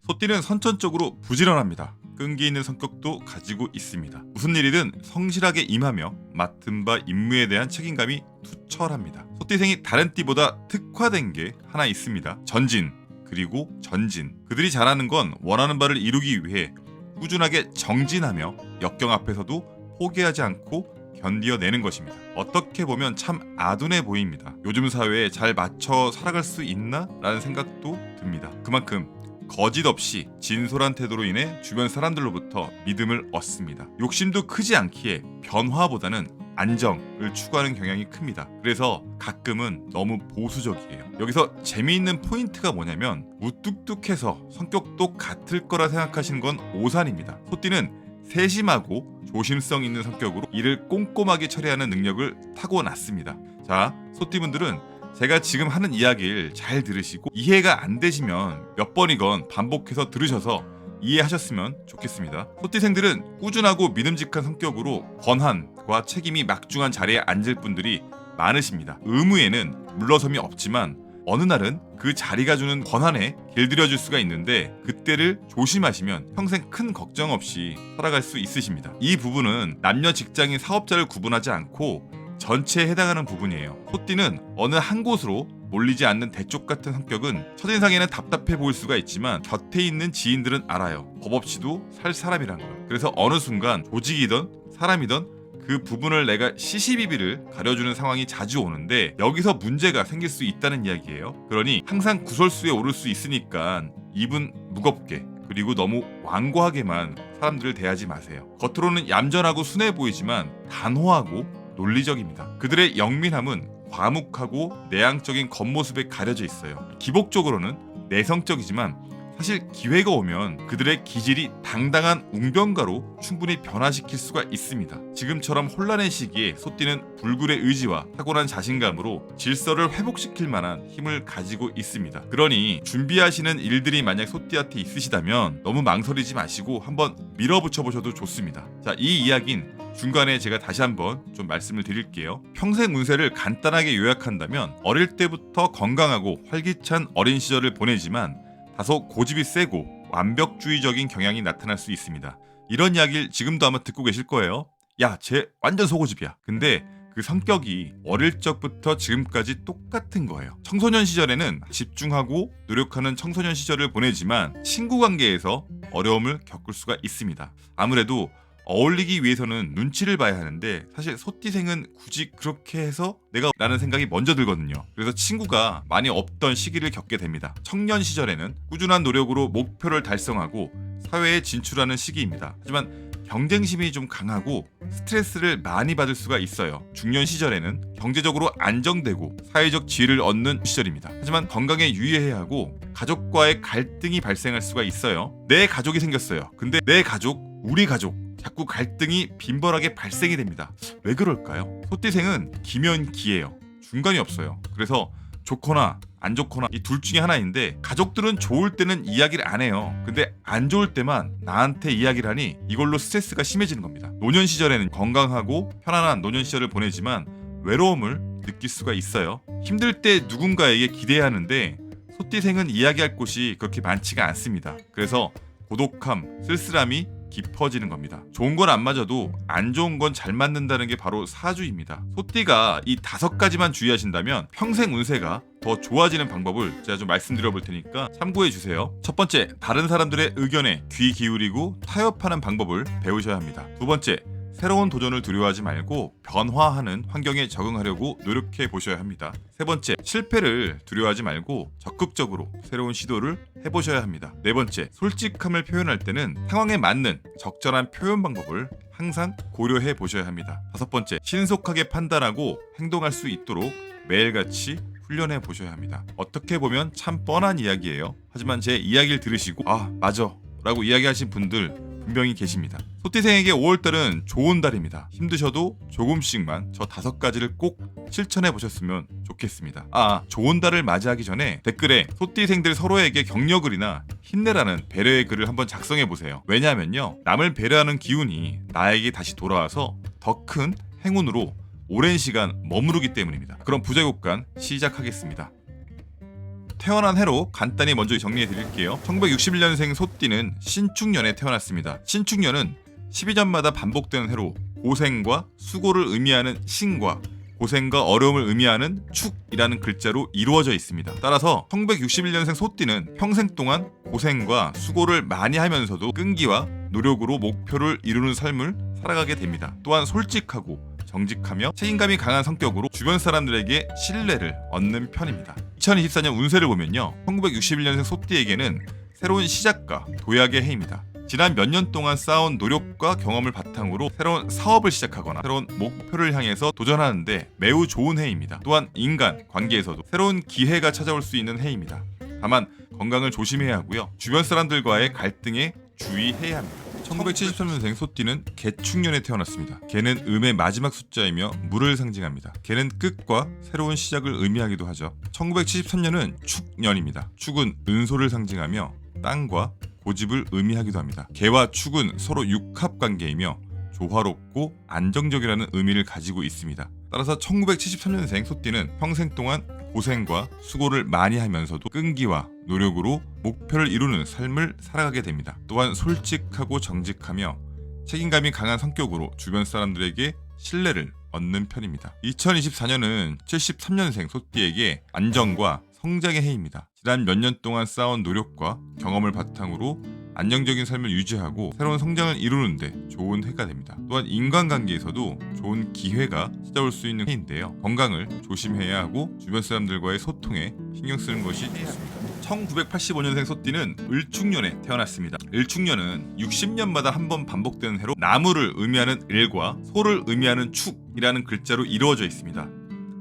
소띠는 선천적으로 부지런합니다. 끈기 있는 성격도 가지고 있습니다. 무슨 일이든 성실하게 임하며 맡은 바 임무에 대한 책임감이 투철합니다. 소띠생이 다른 띠보다 특화된 게 하나 있습니다. 전진 그리고 전진. 그들이 잘하는 건 원하는 바를 이루기 위해 꾸준하게 정진하며 역경 앞에서도 포기하지 않고 견디어내는 것입니다. 어떻게 보면 참 아둔해 보입니다. 요즘 사회에 잘 맞춰 살아갈 수 있나? 라는 생각도 듭니다. 그만큼 거짓 없이 진솔한 태도로 인해 주변 사람들로부터 믿음을 얻습니다. 욕심도 크지 않기에 변화보다는 안정을 추구하는 경향이 큽니다. 그래서 가끔은 너무 보수적이에요. 여기서 재미있는 포인트가 뭐냐면 무뚝뚝해서 성격도 같을 거라 생각하시는 건 오산입니다. 소띠는 세심하고 조심성 있는 성격으로 일을 꼼꼼하게 처리하는 능력을 타고났습니다. 자, 소띠분들은 제가 지금 하는 이야기를 잘 들으시고 이해가 안 되시면 몇 번이건 반복해서 들으셔서 이해하셨으면 좋겠습니다. 소띠생들은 꾸준하고 믿음직한 성격으로 권한과 책임이 막중한 자리에 앉을 분들이 많으십니다. 의무에는 물러섬이 없지만 어느 날은 그 자리가 주는 권한에 길들여질 수가 있는데 그때를 조심하시면 평생 큰 걱정 없이 살아갈 수 있으십니다. 이 부분은 남녀 직장인 사업자를 구분하지 않고 전체에 해당하는 부분이에요. 소띠는 어느 한 곳으로 몰리지 않는 대쪽 같은 성격은 첫인상에는 답답해 보일 수가 있지만 곁에 있는 지인들은 알아요. 법 없이도 살 사람이란 걸. 그래서 어느 순간 조직이든 사람이든 그 부분을 내가 시시비비를 가려주는 상황이 자주 오는데 여기서 문제가 생길 수 있다는 이야기예요. 그러니 항상 구설수에 오를 수 있으니까 입은 무겁게 그리고 너무 완고하게만 사람들을 대하지 마세요. 겉으로는 얌전하고 순해 보이지만 단호하고 논리적입니다. 그들의 영민함은 과묵하고 내향적인 겉모습에 가려져 있어요. 기복적으로는 내성적이지만 사실 기회가 오면 그들의 기질이 당당한 웅변가로 충분히 변화시킬 수가 있습니다. 지금처럼 혼란의 시기에 소띠는 불굴의 의지와 타고난 자신감으로 질서를 회복시킬 만한 힘을 가지고 있습니다. 그러니 준비하시는 일들이 만약 소띠한테 있으시다면 너무 망설이지 마시고 한번 밀어붙여 보셔도 좋습니다. 자, 이 이야기는 중간에 제가 다시 한번 좀 말씀을 드릴게요. 평생 운세를 간단하게 요약한다면 어릴 때부터 건강하고 활기찬 어린 시절을 보내지만 다소 고집이 세고 완벽주의적인 경향이 나타날 수 있습니다. 이런 이야기를 지금도 아마 듣고 계실 거예요. 야, 쟤 완전 소고집이야. 근데 그 성격이 어릴 적부터 지금까지 똑같은 거예요. 청소년 시절에는 집중하고 노력하는 청소년 시절을 보내지만 친구 관계에서 어려움을 겪을 수가 있습니다. 아무래도 어울리기 위해서는 눈치를 봐야 하는데 사실 소띠생은 굳이 그렇게 해서 내가 라는 생각이 먼저 들거든요. 그래서 친구가 많이 없던 시기를 겪게 됩니다. 청년 시절에는 꾸준한 노력으로 목표를 달성하고 사회에 진출하는 시기입니다. 하지만 경쟁심이 좀 강하고 스트레스를 많이 받을 수가 있어요. 중년 시절에는 경제적으로 안정되고 사회적 지위를 얻는 시절입니다. 하지만 건강에 유의해야 하고 가족과의 갈등이 발생할 수가 있어요. 내 가족이 생겼어요. 근데 내 가족, 우리 가족 자꾸 갈등이 빈번하게 발생이 됩니다. 왜 그럴까요? 소띠생은 기면기예요. 중간이 없어요. 그래서 좋거나 안 좋거나 이 둘 중에 하나인데 가족들은 좋을 때는 이야기를 안 해요. 근데 안 좋을 때만 나한테 이야기를 하니 이걸로 스트레스가 심해지는 겁니다. 노년 시절에는 건강하고 편안한 노년 시절을 보내지만 외로움을 느낄 수가 있어요. 힘들 때 누군가에게 기대야 하는데 소띠생은 이야기할 곳이 그렇게 많지가 않습니다. 그래서 고독함, 쓸쓸함이 깊어지는 겁니다. 좋은 건 안 맞아도 안 좋은 건 잘 맞는다는 게 바로 사주입니다. 소띠가 이 5가지만 주의하신다면 평생 운세가 더 좋아지는 방법을 제가 좀 말씀드려 볼 테니까 참고해 주세요. 첫 번째, 다른 사람들의 의견에 귀 기울이고 타협하는 방법을 배우셔야 합니다. 두 번째, 새로운 도전을 두려워하지 말고 변화하는 환경에 적응하려고 노력해 보셔야 합니다. 세 번째, 실패를 두려워하지 말고 적극적으로 새로운 시도를 해보셔야 합니다. 네 번째, 솔직함을 표현할 때는 상황에 맞는 적절한 표현 방법을 항상 고려해 보셔야 합니다. 다섯 번째, 신속하게 판단하고 행동할 수 있도록 매일같이 훈련해 보셔야 합니다. 어떻게 보면 참 뻔한 이야기예요. 하지만 제 이야기를 들으시고 아, 맞아 라고 이야기하신 분들 분명히 계십니다. 소띠생에게 5월달은 좋은 달입니다. 힘드셔도 조금씩만 저 5가지를 꼭 실천해 보셨으면 좋겠습니다. 좋은 달을 맞이하기 전에 댓글에 소띠생들 서로에게 격려글이나 힘내라는 배려의 글을 한번 작성해 보세요. 왜냐하면요, 남을 배려하는 기운이 나에게 다시 돌아와서 더 큰 행운으로 오랜 시간 머무르기 때문입니다. 그럼 부제곡간 시작하겠습니다. 태어난 해로 간단히 먼저 정리해 드릴게요. 1961년생 소띠는 신축년에 태어났습니다. 신축년은 12년마다 반복되는 해로 고생과 수고를 의미하는 신과 고생과 어려움을 의미하는 축이라는 글자로 이루어져 있습니다. 따라서 1961년생 소띠는 평생 동안 고생과 수고를 많이 하면서도 끈기와 노력으로 목표를 이루는 삶을 살아가게 됩니다. 또한 솔직하고 정직하며 책임감이 강한 성격으로 주변 사람들에게 신뢰를 얻는 편입니다. 2024년 운세를 보면요, 1961년생 소띠에게는 새로운 시작과 도약의 해입니다. 지난 몇 년 동안 쌓아온 노력과 경험을 바탕으로 새로운 사업을 시작하거나 새로운 목표를 향해서 도전하는데 매우 좋은 해입니다. 또한 인간 관계에서도 새로운 기회가 찾아올 수 있는 해입니다. 다만 건강을 조심해야 하고요, 주변 사람들과의 갈등에 주의해야 합니다. 1973년생 소띠는 개축년에 태어났습니다. 개는 음의 마지막 숫자이며 물을 상징합니다. 개는 끝과 새로운 시작을 의미하기도 하죠. 1973년은 축년입니다. 축은 은소를 상징하며 땅과 고집을 의미하기도 합니다. 개와 축은 서로 육합 관계이며 조화롭고 안정적이라는 의미를 가지고 있습니다. 따라서 1973년생 소띠는 평생 동안 고생과 수고를 많이 하면서도 끈기와 노력으로 목표를 이루는 삶을 살아가게 됩니다. 또한 솔직하고 정직하며 책임감이 강한 성격으로 주변 사람들에게 신뢰를 얻는 편입니다. 2024년은 73년생 소띠에게 안정과 성장의 해입니다. 지난 몇 년 동안 쌓아온 노력과 경험을 바탕으로 안정적인 삶을 유지하고 새로운 성장을 이루는데 좋은 해가 됩니다. 또한 인간관계에서도 좋은 기회가 찾아올 수 있는 해인데요, 건강을 조심해야 하고 주변 사람들과의 소통에 신경 쓰는 것이 좋습니다. 1985년생 소띠는 을축년에 태어났습니다. 을축년은 60년마다 한 번 반복되는 해로 나무를 의미하는 을과 소를 의미하는 축이라는 글자로 이루어져 있습니다.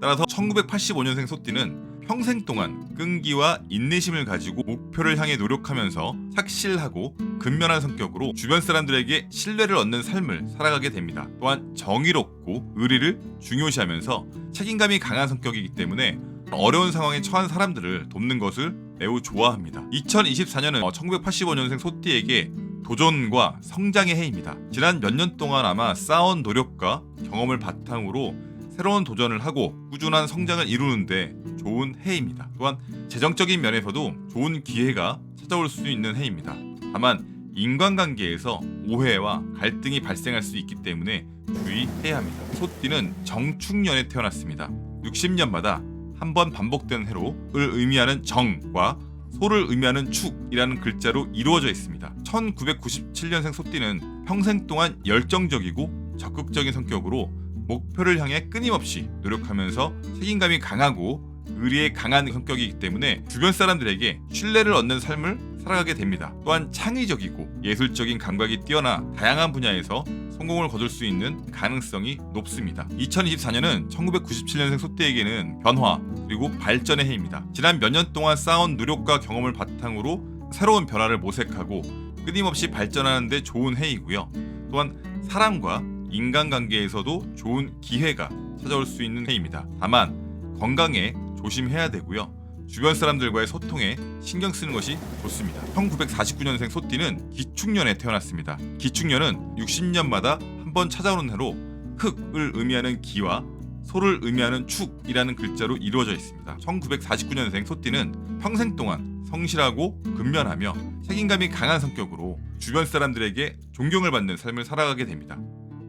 따라서 1985년생 소띠는 평생 동안 끈기와 인내심을 가지고 목표를 향해 노력하면서 착실하고 근면한 성격으로 주변 사람들에게 신뢰를 얻는 삶을 살아가게 됩니다. 또한 정의롭고 의리를 중요시하면서 책임감이 강한 성격이기 때문에 어려운 상황에 처한 사람들을 돕는 것을 매우 좋아합니다. 2024년은 1985년생 소띠에게 도전과 성장의 해입니다. 지난 몇 년 동안 아마 쌓아온 노력과 경험을 바탕으로 새로운 도전을 하고 꾸준한 성장을 이루는데 좋은 해입니다. 또한 재정적인 면에서도 좋은 기회가 찾아올 수 있는 해입니다. 다만 인간관계에서 오해와 갈등이 발생할 수 있기 때문에 주의해야 합니다. 소띠는 정축년에 태어났습니다. 60년마다 한 번 반복되는 해로 을 의미하는 정과 소를 의미하는 축이라는 글자로 이루어져 있습니다. 1997년생 소띠는 평생 동안 열정적이고 적극적인 성격으로 목표를 향해 끊임없이 노력하면서 책임감이 강하고 의리에 강한 성격이기 때문에 주변 사람들에게 신뢰를 얻는 삶을 살아가게 됩니다. 또한 창의적이고 예술적인 감각이 뛰어나 다양한 분야에서 성공을 거둘 수 있는 가능성이 높습니다. 2024년은 1997년생 소띠에게는 변화 그리고 발전의 해입니다. 지난 몇 년 동안 쌓아온 노력과 경험을 바탕으로 새로운 변화를 모색하고 끊임없이 발전하는 데 좋은 해이고요. 또한 사람과 인간관계에서도 좋은 기회가 찾아올 수 있는 해입니다. 다만 건강에 조심해야 되고요, 주변 사람들과의 소통에 신경 쓰는 것이 좋습니다. 1949년생 소띠는 기축년에 태어났습니다. 기축년은 60년마다 한 번 찾아오는 해로 흑을 의미하는 기와 소를 의미하는 축이라는 글자로 이루어져 있습니다. 1949년생 소띠는 평생 동안 성실하고 근면하며 책임감이 강한 성격으로 주변 사람들에게 존경을 받는 삶을 살아가게 됩니다.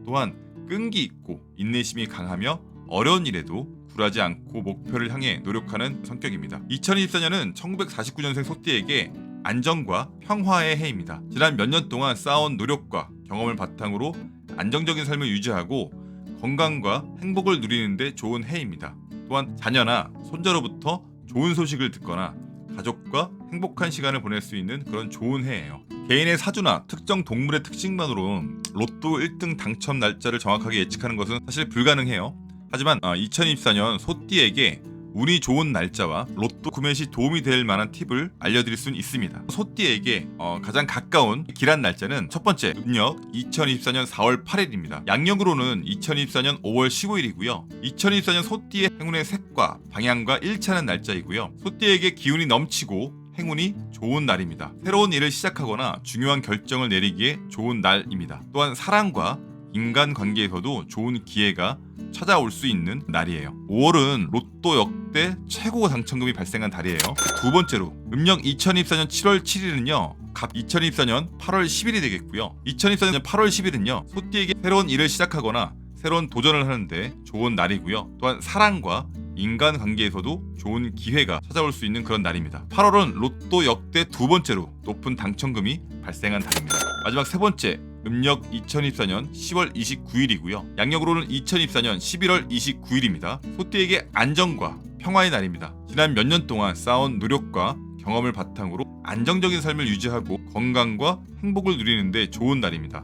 또한 끈기 있고 인내심이 강하며 어려운 일에도 굴하지 않고 목표를 향해 노력하는 성격입니다. 2024년은 1949년생 소띠에게 안정과 평화의 해입니다. 지난 몇 년 동안 쌓아온 노력과 경험을 바탕으로 안정적인 삶을 유지하고 건강과 행복을 누리는데 좋은 해입니다. 또한 자녀나 손자로부터 좋은 소식을 듣거나 가족과 행복한 시간을 보낼 수 있는 그런 좋은 해예요. 개인의 사주나 특정 동물의 특징만으로 로또 1등 당첨 날짜를 정확하게 예측하는 것은 사실 불가능해요. 하지만 2024년 소띠에게 운이 좋은 날짜와 로또 구매 시 도움이 될 만한 팁을 알려드릴 수는 있습니다. 소띠에게 가장 가까운 길한 날짜는 첫 번째 음력 2024년 4월 8일입니다. 양력으로는 2024년 5월 15일이고요. 2024년 소띠의 행운의 색과 방향과 일치하는 날짜이고요. 소띠에게 기운이 넘치고 행운이 좋은 날입니다. 새로운 일을 시작하거나 중요한 결정을 내리기에 좋은 날입니다. 또한 사랑과 인간관계에서도 좋은 기회가 찾아올 수 있는 날이에요. 5월은 로또 역대 최고 당첨금이 발생한 달이에요. 두 번째로 음력 2024년 7월 7일은요. 갑 2024년 8월 10일이 되겠고요. 2024년 8월 10일은요. 소띠에게 새로운 일을 시작하거나 새로운 도전을 하는데 좋은 날이고요. 또한 사랑과 인간관계에서도 좋은 기회가 찾아올 수 있는 그런 날입니다. 8월은 로또 역대 두 번째로 높은 당첨금이 발생한 달입니다. 마지막 세 번째, 음력 2024년 10월 29일이고요. 양력으로는 2024년 11월 29일입니다. 소띠에게 안정과 평화의 날입니다. 지난 몇 년 동안 쌓아온 노력과 경험을 바탕으로 안정적인 삶을 유지하고 건강과 행복을 누리는데 좋은 날입니다.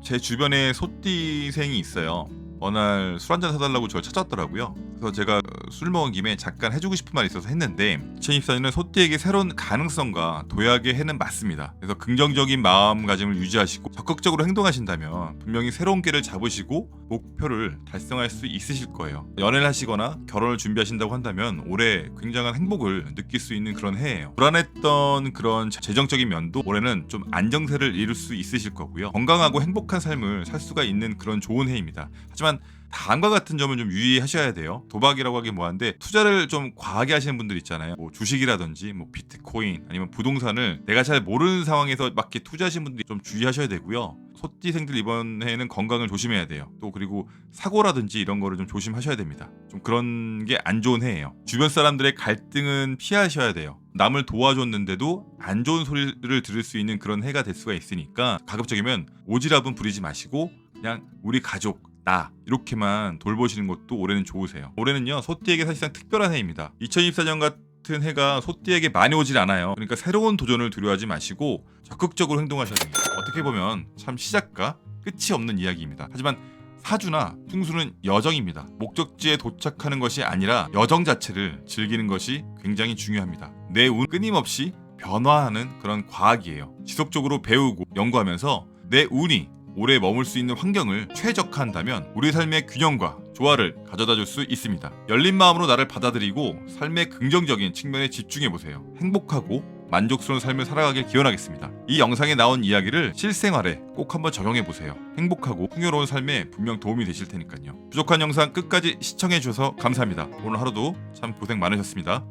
제 주변에 소띠생이 있어요. 어느 날 술 한잔 사달라고 저를 찾았더라고요. 그래서 제가 술 먹은 김에 잠깐 해주고 싶은 말이 있어서 했는데 2024년은 소띠에게 새로운 가능성과 도약의 해는 맞습니다. 그래서 긍정적인 마음가짐을 유지하시고 적극적으로 행동하신다면 분명히 새로운 길을 잡으시고 목표를 달성할 수 있으실 거예요. 연애를 하시거나 결혼을 준비하신다고 한다면 올해 굉장한 행복을 느낄 수 있는 그런 해예요. 불안했던 그런 재정적인 면도 올해는 좀 안정세를 이룰 수 있으실 거고요. 건강하고 행복한 삶을 살 수가 있는 그런 좋은 해입니다. 하지만 다음과 같은 점을 좀 유의하셔야 돼요. 도박이라고 하기 뭐한데 투자를 좀 과하게 하시는 분들 있잖아요. 뭐 주식이라든지 뭐 비트코인 아니면 부동산을 내가 잘 모르는 상황에서 막 이렇게 투자하시는 분들이 좀 주의하셔야 되고요. 소띠생들 이번 해에는 건강을 조심해야 돼요. 또 그리고 사고라든지 이런 거를 좀 조심하셔야 됩니다. 좀 그런 게 안 좋은 해예요. 주변 사람들의 갈등은 피하셔야 돼요. 남을 도와줬는데도 안 좋은 소리를 들을 수 있는 그런 해가 될 수가 있으니까 가급적이면 오지랖은 부리지 마시고 그냥 우리 가족 나 이렇게만 돌보시는 것도 올해는 좋으세요. 올해는요 소띠에게 사실상 특별한 해입니다. 2024년 같은 해가 소띠에게 많이 오질 않아요. 그러니까 새로운 도전을 두려워하지 마시고 적극적으로 행동하셔야 됩니다. 어떻게 보면 참 시작과 끝이 없는 이야기입니다. 하지만 사주나 풍수는 여정입니다. 목적지에 도착하는 것이 아니라 여정 자체를 즐기는 것이 굉장히 중요합니다. 내 운 끊임없이 변화하는 그런 과학이에요. 지속적으로 배우고 연구하면서 내 운이 오래 머물 수 있는 환경을 최적화한다면 우리 삶의 균형과 조화를 가져다 줄 수 있습니다. 열린 마음으로 나를 받아들이고 삶의 긍정적인 측면에 집중해보세요. 행복하고 만족스러운 삶을 살아가길 기원하겠습니다. 이 영상에 나온 이야기를 실생활에 꼭 한번 적용해보세요. 행복하고 풍요로운 삶에 분명 도움이 되실 테니까요. 부족한 영상 끝까지 시청해주셔서 감사합니다. 오늘 하루도 참 고생 많으셨습니다.